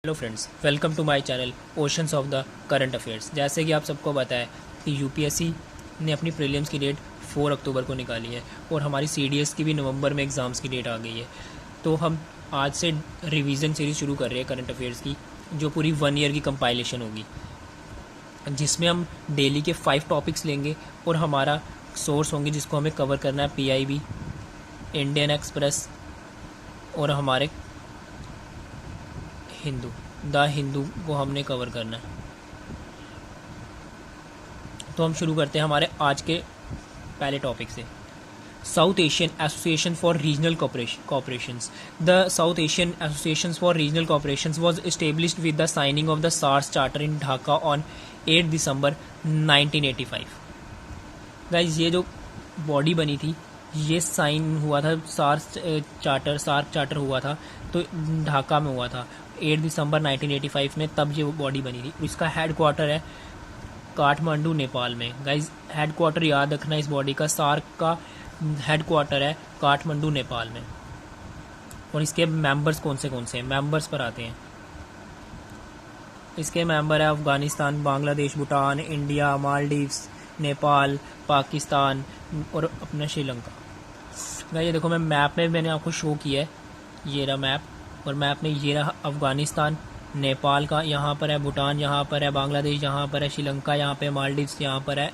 Hello friends, welcome to my channel oceans of the current affairs. जैसे कि आप सबको पता है कि यूपीएससी ने अपनी प्रीलिम्स की डेट 4 अक्टूबर को निकाली है और हमारी सीडीएस की भी नवंबर में एग्ज़ाम्स की डेट आ गई है। तो हम आज से रिवीजन सीरीज़ शुरू कर रहे हैं करंट अफेयर्स की, जो पूरी 1 ईयर की कंपाइलेशन होगी, जिसमें हम डेली के 5 टॉपिक्स लेंगे और हमारा सोर्स होंगे जिसको हमें कवर करना है पीआईबी, इंडियन एक्सप्रेस और हमारे द हिंदू को हमने कवर करना है। तो हम शुरू करते हैं हमारे आज के पहले टॉपिक से। South Asian Association for Regional Cooperations. The South Asian Association for Regional Cooperations was established with the signing of the SAARC charter in Dhaka on 8 December 1985। Guys, ये जो बॉडी बनी थी ये साइन हुआ था सार्क चार्टर हुआ था तो ढाका में हुआ था 8 दिसंबर 1985 में, तब ये बॉडी बनी थी। इसका हेड क्वार्टर है काठमांडू, नेपाल में। गाइज, हेड क्वार्टर याद रखना इस बॉडी का, सार्क का हेड क्वार्टर है काठमांडू, नेपाल में। और इसके मेंबर्स कौन से हैं, मेंबर्स पर आते हैं। इसके मेंबर है अफगानिस्तान, बांग्लादेश, भूटान, इंडिया, मालदीव्स, नेपाल, पाकिस्तान और अपना श्रीलंका। ये देखो, मैं मैप में मैंने आपको शो किया है, ये रहा मैप, और मैप में ये रहा अफगानिस्तान, नेपाल का, यहाँ पर है भूटान, यहाँ पर है बांग्लादेश, यहाँ पर है श्रीलंका, यहाँ पे मालदीव्स, यहाँ पर है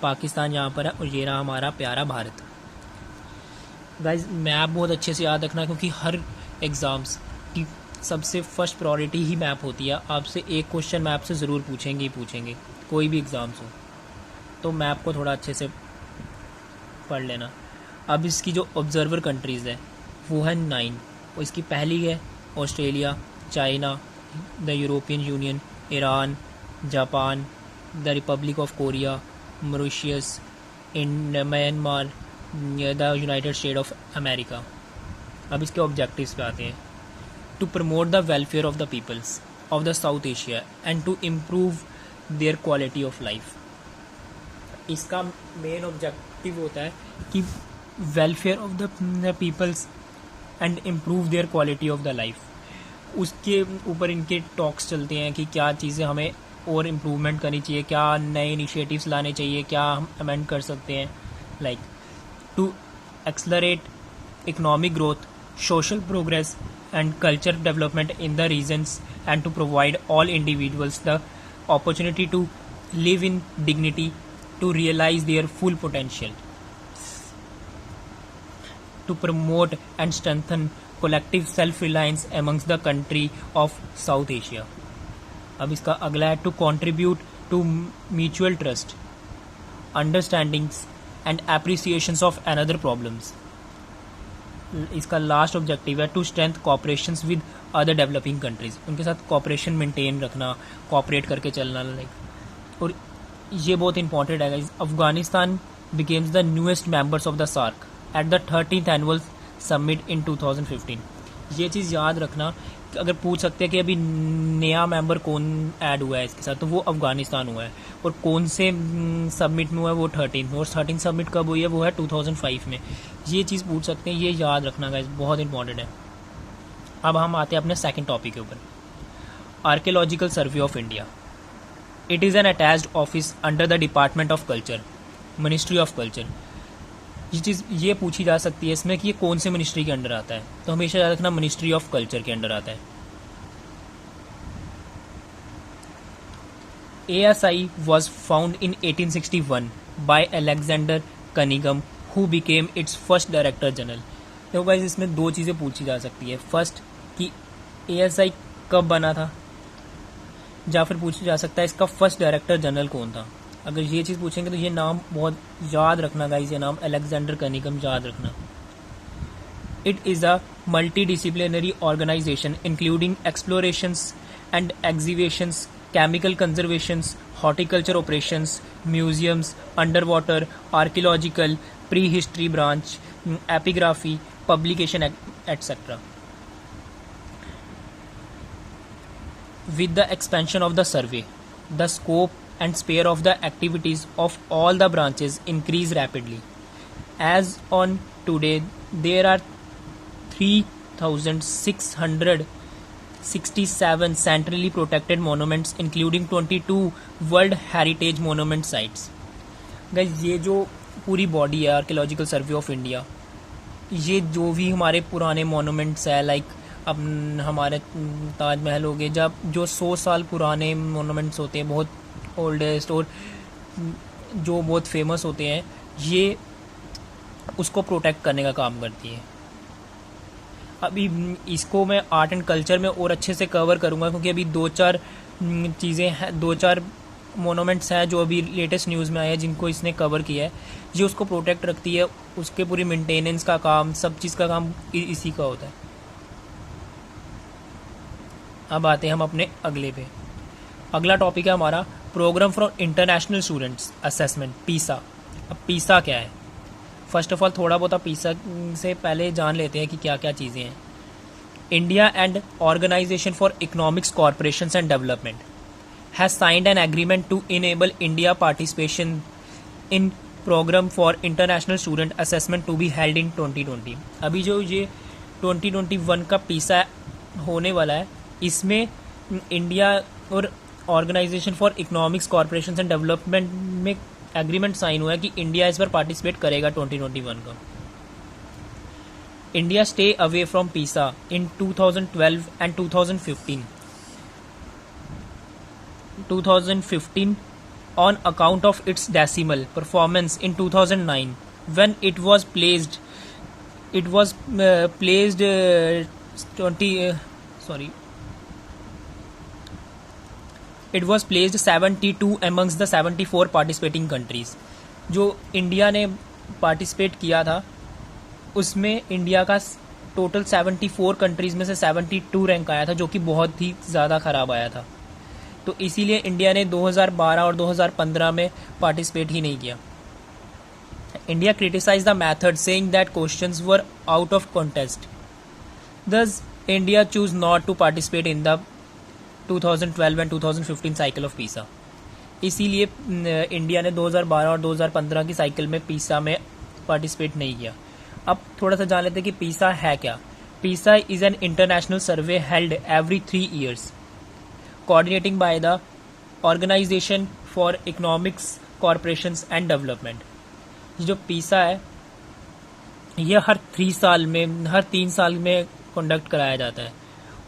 पाकिस्तान, यहाँ पर है, और ये रहा हमारा प्यारा भारत। गाइज, मैप बहुत अच्छे से याद रखना क्योंकि हर एग्ज़ाम्स की सबसे फर्स्ट प्रायोरिटी ही मैप होती है। आपसे एक क्वेश्चन मैप से ज़रूर पूछेंगे ही पूछेंगे, कोई भी एग्ज़ाम्स हो, तो मैप को थोड़ा अच्छे से पढ़ लेना। अब इसकी जो ऑब्जर्वर कंट्रीज़ है वो है 9, और इसकी पहली है Australia, China, the European Union, Iran, Japan, the Republic of Korea, Mauritius, Myanmar, the United State of America. अब इसके ऑब्जेक्टिव्स पे आते हैं। To promote the welfare of the peoples of the South Asia and to improve their quality of life. इसका main objective होता है कि welfare of the peoples and improve their quality of the life. उसके ऊपर इनके talks चलते हैं कि क्या चीज़ें हमें और इम्प्रूवमेंट करनी चाहिए, क्या नए इनिशिएटिव्स लाने चाहिए, क्या हम अमेंड कर सकते हैं। Like to accelerate economic growth, social progress and culture development in the regions and to provide all individuals the opportunity to live in dignity to realize their full potential, to promote and strengthen collective self-reliance amongst the country of South Asia. अब इसका अगला है to contribute to mutual trust, understandings and appreciations of another problems. इसका last objective है to strengthen cooperations with other developing countries. उनके साथ cooperation maintain रखना, cooperate करके चलना। लाइक, और ये बहुत इंपॉर्टेंट है। Afghanistan becomes the newest members of the SAARC at the 13th annual summit in 2015। ये चीज़ याद रखना कि अगर पूछ सकते हैं कि अभी नया मेंबर कौन ऐड हुआ है इसके साथ, तो वो अफगानिस्तान हुआ है। और कौन से समिट में हुआ है, वो 13th, और 13th समिट कब हुई है, वो है 2005 में। ये चीज़ पूछ सकते हैं, ये याद रखना गाइस, बहुत इंपॉर्टेंट है। अब हम आते हैं अपने सेकेंड टॉपिक के ऊपर, archaeological survey of India. It is an attached office under the Department of Culture, Ministry of Culture। ये चीज़ ये पूछी जा सकती है इसमें कि ये कौन से मिनिस्ट्री के अंडर आता है, तो हमेशा याद रखना मिनिस्ट्री ऑफ कल्चर के अंडर आता है। ASI was found in 1861 by Alexander Cunningham, who became its first Director General। तो गाइस, इसमें दो चीज़ें पूछी जा सकती है। फर्स्ट कि ASI कब बना था, या फिर पूछा जा सकता है इसका फर्स्ट डायरेक्टर जनरल कौन था। अगर ये चीज़ पूछेंगे तो ये नाम बहुत याद रखना गाइस, ये नाम अलेक्जेंडर कनिगम याद रखना। It is a multi disciplinary organisation including explorations and exhibitions, chemical conservations, horticulture operations, museums, under water, archaeological, pre history branch, epigraphy, publication et cetera. With the expansion of the survey, the scope and sphere of the activities of all the branches increase rapidly. As on today, there are 3,600 67 centrally protected monuments including 22 world heritage monument sites. Guys ये जो पूरी body है archaeological survey of India, ये जो भी हमारे पुराने monuments है लाइक अब हमारे ताजमहल हो गए, जब जो 100 साल पुराने मोनूमेंट्स होते हैं, बहुत ओल्डेस्ट और जो बहुत फेमस होते हैं, ये उसको प्रोटेक्ट करने का काम करती है। अभी इसको मैं आर्ट एंड कल्चर में और अच्छे से कवर करूँगा क्योंकि अभी 2-4 चीज़ें हैं, 2-4 मोनूमेंट्स हैं जो अभी लेटेस्ट न्यूज़ में आए हैं जिनको इसने कवर किया है। ये उसको प्रोटेक्ट रखती है, उसके पूरी मेंटेनेंस का काम, सब चीज़ का काम इसी का होता है। अब आते हैं हम अपने अगले पे। अगला टॉपिक है हमारा programme for international students assessment, PISA. अब पीसा क्या है? फर्स्ट ऑफ ऑल थोड़ा बहुत पीसा से पहले जान लेते हैं कि क्या क्या चीज़ें हैं। India and organisation for economics corporation and development has signed an agreement to enable India participation in programme for international student assessment to be held in 2020। अभी जो ये 2021 का पीसा होने वाला है, इसमें इंडिया और organisation for economics corporation and development में एग्रीमेंट साइन हुआ है कि इंडिया इस पर पार्टिसिपेट करेगा 2021 का। इंडिया स्टे अवे फ्रॉम पीसा इन 2012 and 2015 on account of its decimal performance in 2009 when it was placed 72 amongst the 74 participating countries। जो इंडिया ने पार्टिसिपेट किया था उसमें इंडिया का टोटल 74 कंट्रीज में से 72 रैंक आया था, जो कि बहुत ही ज़्यादा ख़राब आया था। तो इसीलिए इंडिया ने 2012 और 2015 में पार्टिसिपेट ही नहीं किया। India criticise the method saying that questions were out of context, thus India chose not to participate in the 2012 and 2015 cycle of PISA. इसीलिए इंडिया ने 2012 और 2015 की साइकिल में पीसा में पार्टिसिपेट नहीं किया। अब थोड़ा सा जान लेते हैं कि पीसा है क्या। पीसा is an international survey held every 3 years coordinating by the Organization for Economics Corporations and Development। जो पीसा है ये हर 3 साल में कंडक्ट कराया जाता है,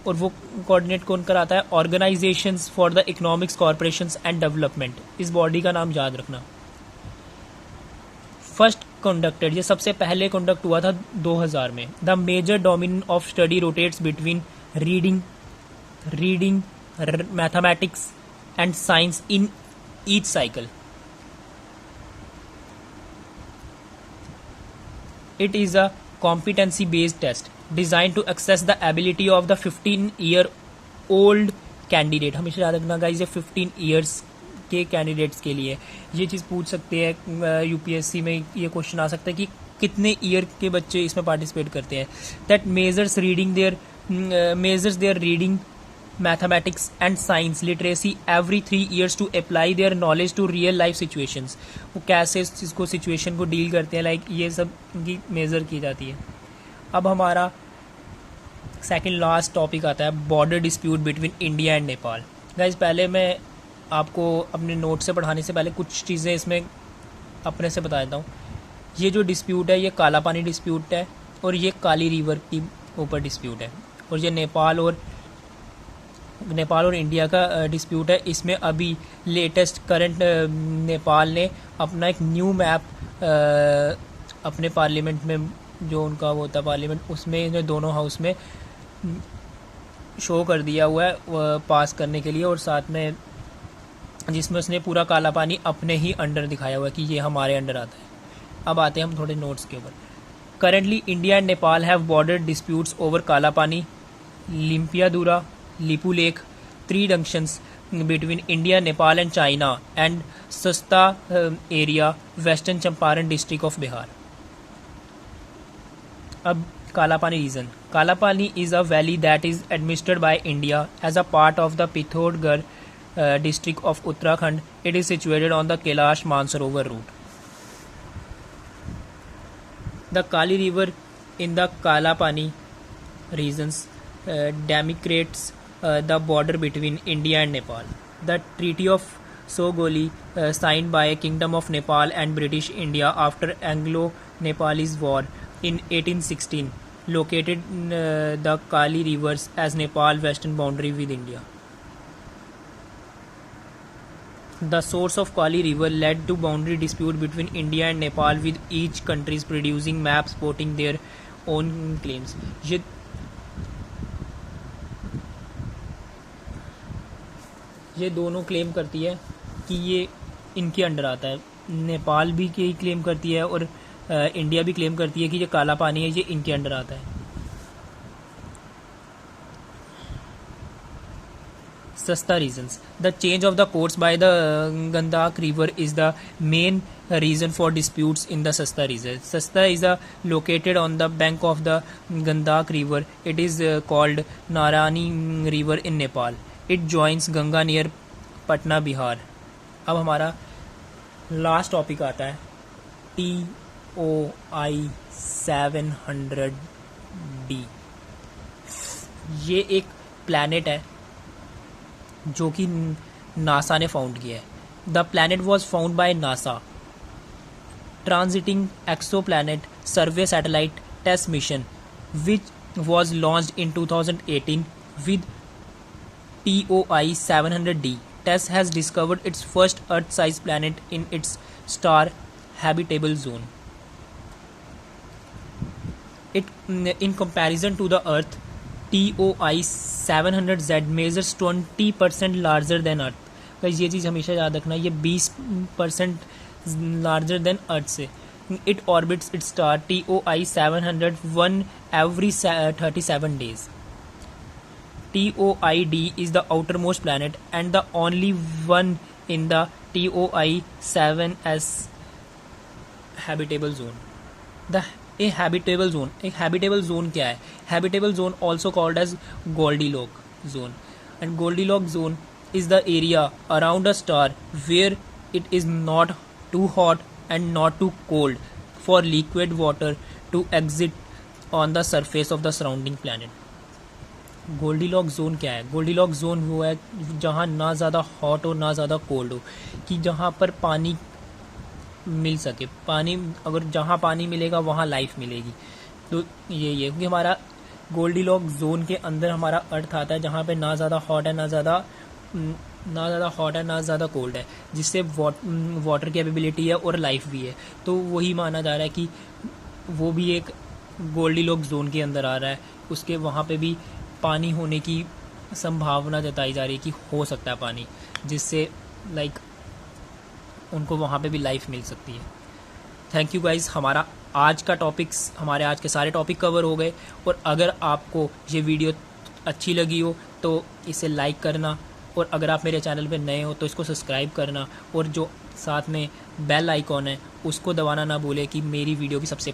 और वो कोऑर्डिनेट कौन कराता है? Organisations for the economics corporations and development. इस बॉडी का नाम याद रखना। फर्स्ट कंडक्टेड, ये सबसे पहले कंडक्ट हुआ था 2000 में। The major domain of study rotates between reading mathematics and science in each cycle. It is a competency based test designed to assess the ability of the 15-year-old candidate। हमेशा याद रखना guys, ये 15 years के candidates के लिए ये चीज़ पूछ सकते हैं। यूपीएससी में ये क्वेश्चन आ सकता है कि कितने ईयर के बच्चे इसमें पार्टिसिपेट करते हैं। That measures their reading mathematics and science literacy every 3 years to apply their knowledge to real life situations. वो कैसे इसको सिचुएशन को डील करते हैं, लाइक ये सब की मेज़र की जाती है। अब हमारा सेकंड लास्ट टॉपिक आता है border dispute between India and Nepal. Guys पहले मैं आपको अपने नोट से पढ़ाने से पहले कुछ चीज़ें इसमें अपने से बता देता हूँ। ये जो डिस्प्यूट है ये काला पानी डिस्प्यूट है, और ये काली रिवर के ऊपर डिस्प्यूट है, और ये नेपाल और इंडिया का डिस्प्यूट है। इसमें अभी लेटेस्ट करंट नेपाल ने अपना एक न्यू मैप अपने पार्लियामेंट में, जो उनका वो होता पार्लियामेंट, उसमें दोनों हाउस में शो कर दिया हुआ है पास करने के लिए, और साथ में जिसमें उसने पूरा काला पानी अपने ही अंडर दिखाया हुआ है कि ये हमारे अंडर आता है। अब आते हैं हम थोड़े नोट्स के ऊपर। Currently India and Nepal have border disputes over काला पानी, लिम्पियादुरा, Lipu lake, 3 junctions between India, Nepal and China, and Sasta area, Western Champaran district of Bihar। अब Kalapani region. Kalapani is a valley that is administered by India as a part of the Pithoragarh district of Uttarakhand. It is situated on the Kailash Mansarovar route। The Kali River in the Kalapani regions demarcates the border between India and Nepal. The Treaty of Sogoli, signed by Kingdom of Nepal and British India after Anglo-Nepalese War in 1816, located the Kali rivers as Nepal western boundary with India. The source of Kali river led to boundary dispute between India and Nepal, with each countries producing maps supporting their own claims. ये दोनों claim करती है कि ये इनके under आता है। नेपाल भी यही क्लेम करती है और इंडिया भी क्लेम करती है कि ये काला पानी है, ये इनके अंडर आता है। Sasta reasons. The change of the course by the Gandak River is the main reason for disputes in the Sasta region. Sasta is located on the bank of the Gandak River. It is called Narani River in Nepal. It joins Ganga near Patna, Bihar. अब हमारा last topic आता है TOI 700D। ये एक planet है जो कि NASA ने फाउंड किया है। The planet was found by NASA transiting exoplanet survey satellite TESS mission which was launched in 2018 with TOI 700D. TESS has discovered its first Earth-sized planet in its star habitable zone. In comparison to the Earth, TOI 700Z measures 20% larger than Earth. Guys ये चीज़ हमेशा याद रखना, ये 20% larger than Earth से. It orbits its star TOI 700 one every 37 days. TOI-D is the outermost planet and the only one in the TOI 7S habitable zone. A habitable zone क्या है? Habitable zone also called as Goldilocks zone, and Goldilocks zone is the area around a star where it is not too hot and not too cold for liquid water to exist on the surface of the surrounding planet. Goldilocks zone क्या है? Goldilocks zone वो है जहाँ ना ज़्यादा hot हो ना ज़्यादा कोल्ड हो, कि जहाँ पर पानी मिल सके। पानी अगर जहाँ पानी मिलेगा वहाँ लाइफ मिलेगी। तो ये क्योंकि हमारा गोल्डीलॉक्स जोन के अंदर हमारा अर्थ आता है जहाँ पे ना ज़्यादा हॉट है ना ज़्यादा कोल्ड है, जिससे वाटर कैपेबिलिटी है और लाइफ भी है। तो वही माना जा रहा है कि वो भी एक गोल्डीलॉक्स जोन के अंदर आ रहा है। उसके वहाँ पे भी पानी होने की संभावना जताई जा रही है कि हो सकता है पानी, जिससे उनको वहाँ पे भी लाइफ मिल सकती है। थैंक यू गाइस, हमारे आज के सारे टॉपिक कवर हो गए। और अगर आपको ये वीडियो अच्छी लगी हो तो इसे लाइक करना, और अगर आप मेरे चैनल पे नए हो तो इसको सब्सक्राइब करना, और जो साथ में बेल आइकॉन है उसको दबाना ना भूले कि मेरी वीडियो की सबसे